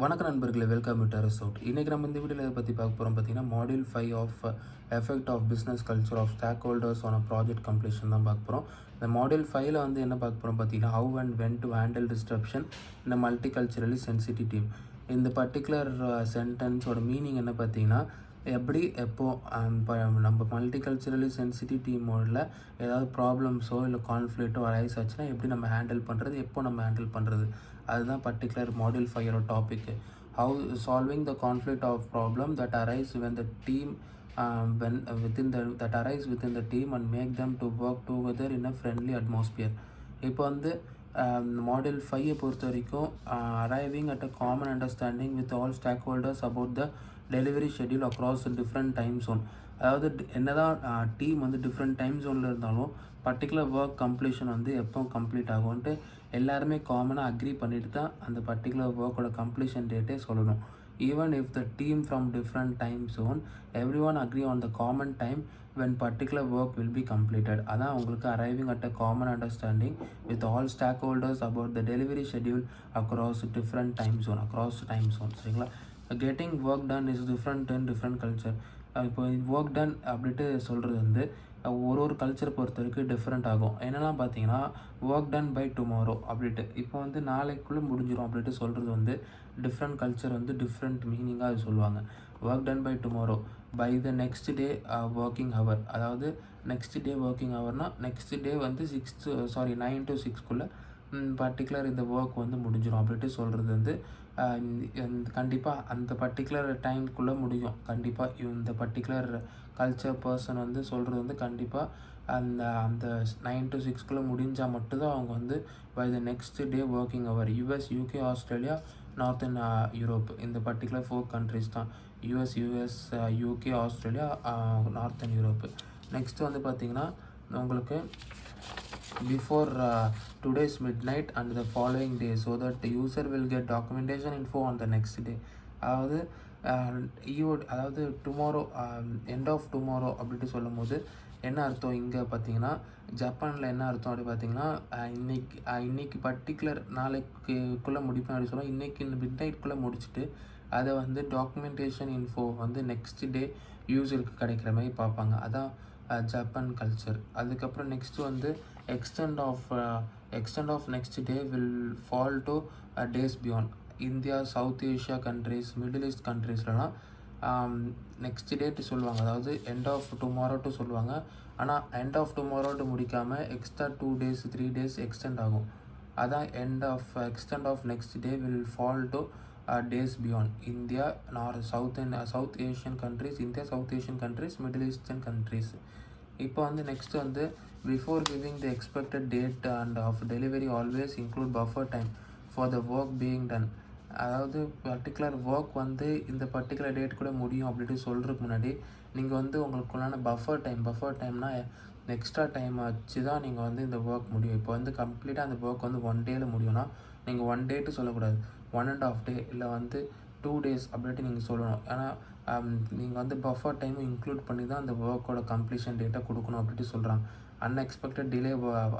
வணக்கம் நண்பர்களே, welcome to terraceout. இன்றைக்கி நம்ம இந்த வீடியோவில் எதை பற்றி பார்க்க போகிறோம் பார்த்தீங்கன்னா, module 5 of effect of business culture of stakeholders on project completion தான் பார்க்க போகிறோம். இந்த மாடியூல் 5ல் வந்து என்ன பார்க்க போகிறோம் பார்த்தீங்கன்னா, how and when to handle disruption இந்த மல்டிகல்ச்சரலி சென்சிட்டிவ் டீம். இந்த பர்டிகுலர் சென்டென்ஸோட மீனிங் என்ன பார்த்தீங்கன்னா, எப்படி எப்போ இப்போ நம்ம மல்டிகல்ச்சரலி சென்சிட்டிவ் டீமோட ஏதாவது ப்ராப்ளம்ஸோ இல்லை கான்ஃப்ளிக்ட்டோ அரைஸ் ஆச்சுன்னா எப்படி நம்ம ஹேண்டில் பண்ணுறது, எப்போ நம்ம ஹேண்டில் பண்ணுறது, அதுதான் பர்டிகுலர் மாடியூல் 5ஓட topic. How solving the conflict of problem that arise when the team when within the that arise within the team and make them to work together in a friendly atmosphere. இப்போ வந்து module 5 பொறுத்த வரைக்கும் arriving at a common understanding with all stakeholders about the delivery schedule across different time zone. அதாவது என்னதான் team வந்து different time ஜோனில் இருந்தாலும் particular work completion வந்து எப்போ கம்ப்ளீட் ஆகும்ன்ட்டு எல்லாருமே காமனாக அக்ரி பண்ணிட்டு தான் அந்த பர்டிகுலர் ஒர்க்கோட கம்ப்ளீஷன் டேட்டே சொல்லணும். Even if the team from different time zone, everyone agree on the common time when particular work will be completed. அதான் உங்களுக்கு arriving at a common understanding with all stakeholders about the delivery schedule across different time zone, சரிங்களா? Getting work done is different in different culture. இப்போ work done அப்படின்ட்டு சொல்கிறது வந்து ஒரு கல்ச்சரை பொறுத்த வரைக்கும் டிஃப்ரெண்ட் ஆகும். என்னெல்லாம் பார்த்தீங்கன்னா, ஒர்க் டன் பை டுமாரோ அப்படின்ட்டு இப்போ வந்து நாளைக்குள்ளே முடிஞ்சிடும் அப்படின்ட்டு சொல்கிறது வந்து டிஃப்ரெண்ட் கல்ச்சர் வந்து டிஃப்ரெண்ட் மீனிங்காக அது சொல்லுவாங்க. Work done by tomorrow by the next day working hour. அதாவது நெக்ஸ்ட் டே ஒர்க்கிங் ஹவர்னால் நெக்ஸ்ட் டே வந்து 9 to 6 பர்டிகுலர் இந்த ஒர்க் வந்து முடிஞ்சிடும் அப்படின்ட்டு சொல்கிறது வந்து கண்டிப்பாக அந்த பர்டிகுலர் டைம்குள்ளே முடியும். கண்டிப்பாக இந்த பர்டிகுலர் கல்ச்சர் பர்சன் வந்து சொல்கிறது வந்து கண்டிப்பாக அந்த அந்த 9 to 6 முடிஞ்சால் மட்டும்தான் அவங்க வந்து by the next day working hour. US, UK, Australia, northern Europe, இந்த பர்டிகுலர் 4 கண்ட்ரிஸ் தான். US, UK, Australia, northern Europe. Next வந்து பார்த்திங்கன்னா உங்களுக்கு before today's midnight and the following day so that the user will get documentation info on the next day. அதாவது அதாவது tomorrow end of tomorrow அப்படின்ட்டு சொல்லும் போது என்ன அர்த்தம் இங்கே பார்த்தீங்கன்னா, ஜப்பானில் என்ன அர்த்தம் அப்படி பார்த்தீங்கன்னா, இன்னைக்கு பர்டிகுலர் நாளைக்குள்ளே முடிப்பேன் அப்படி சொல்லுவோம். இன்றைக்கி இந்த மிட் நைட்குள்ளே முடிச்சுட்டு அதை வந்து டாக்குமெண்டேஷன் இன்ஃபோ வந்து நெக்ஸ்ட் டே யூஸருக்கு கிடைக்கிற மாதிரி பார்ப்பாங்க. அதான் ஜப்பான் கல்ச்சர். அதுக்கப்புறம் நெக்ஸ்ட்டு வந்து extent of next day will fall to days beyond. India, south Asia countries, middle east கண்ட்ரீஸ்லலாம் நெக்ஸ்ட் டேட்டு சொல்லுவாங்க. அதாவது எண்ட் ஆஃப் டுமாரோட்டு சொல்லுவாங்க. ஆனால் எண்ட் ஆஃப் டுமாரோட்டு முடிக்காமல் எக்ஸ்ட்ரா 2 days 3 days எக்ஸ்டெண்ட் ஆகும். அதான் extent of next day will fall to days beyond. India, South Asian countries, India, South Asian countries, Middle Eastern countries. இப்போ வந்து நெக்ஸ்ட் வந்து before giving the expected date and of delivery always include buffer time for the work being done. அதாவது particular work வந்து இந்த particular date கூட முடியும் அப்படின்ட்டு சொல்கிறதுக்கு முன்னாடி நீங்கள் வந்து உங்களுக்குள்ளான பஃபர் டைம்னா எக்ஸ்ட்ரா டைம் வச்சு தான் நீங்கள் வந்து இந்த ஒர்க் முடியும். இப்போ வந்து கம்ப்ளீட்டாக அந்த ஒர்க் வந்து 1 டேயில் முடியும்னா நீங்கள் 1 டேட்டு சொல்லக்கூடாது, 1.5 day இல்லை வந்து 2 days அப்படின்ட்டு நீங்கள் சொல்லணும். ஏன்னா நீங்கள் வந்து பஃபர் டைமும் இன்க்ளூட் பண்ணி தான் அந்த ஒர்க்கோட கம்ப்ளீஷன் டேட்டை கொடுக்கணும் அப்படின்ட்டு சொல்கிறாங்க. அன்எக்ஸ்பெக்டட் டிலே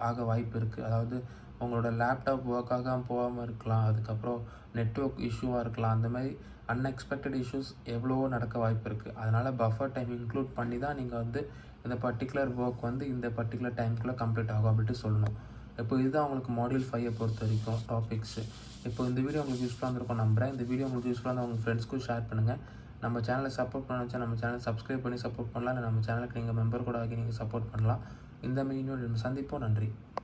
ஆக வாய்ப்பு இருக்குது. அதாவது உங்களோட லேப்டாப் ஒர்க் ஆகாமல் போகாமல் இருக்கலாம், அதுக்கப்புறம் நெட்வொர்க் இஷ்யூவாக இருக்கலாம். அந்த மாதிரி அன்எக்ஸ்பெக்டட் இஷ்யூஸ் எவ்வளவோ நடக்க வாய்ப்பு இருக்குது. அதனால் பஃபர் டைம் இன்க்ளூட் பண்ணி தான் நீங்கள் வந்து இந்த பர்டிகுலர் ஒர்க் வந்து இந்த பர்டிகுலர் டைமுக்குள்ளே கம்ப்ளீட் ஆகும் அப்படின்ட்டு சொல்லணும். இப்போ இதுதான் உங்களுக்கு மாடியூல் 5 பொறுத்த வரைக்கும் டாபிக்ஸு. இப்போ இந்த வீடியோ உங்களுக்கு யூஸ்ஃபுல்லாக இருந்திருக்கும் நம்புகிறேன். இந்த வீடியோ உங்களுக்கு யூஸ்ஃபுல்லாக இருந்தால் உங்கள் ஃப்ரெண்ட்ஸ்க்கும் ஷேர் பண்ணுங்கள். நம்ம சேனலை சப்போர்ட் பண்ண வச்சா நம்ம சேனலை சப்ஸ்கிரைப் பண்ணி சப்போர்ட் பண்ணலாம். இல்லை நம்ம சேனலுக்கு நீங்கள் மெம்பர் கூட ஆகி நீங்கள் சப்போர்ட் பண்ணலாம். இந்த மீடியோ சந்திப்போம். நன்றி.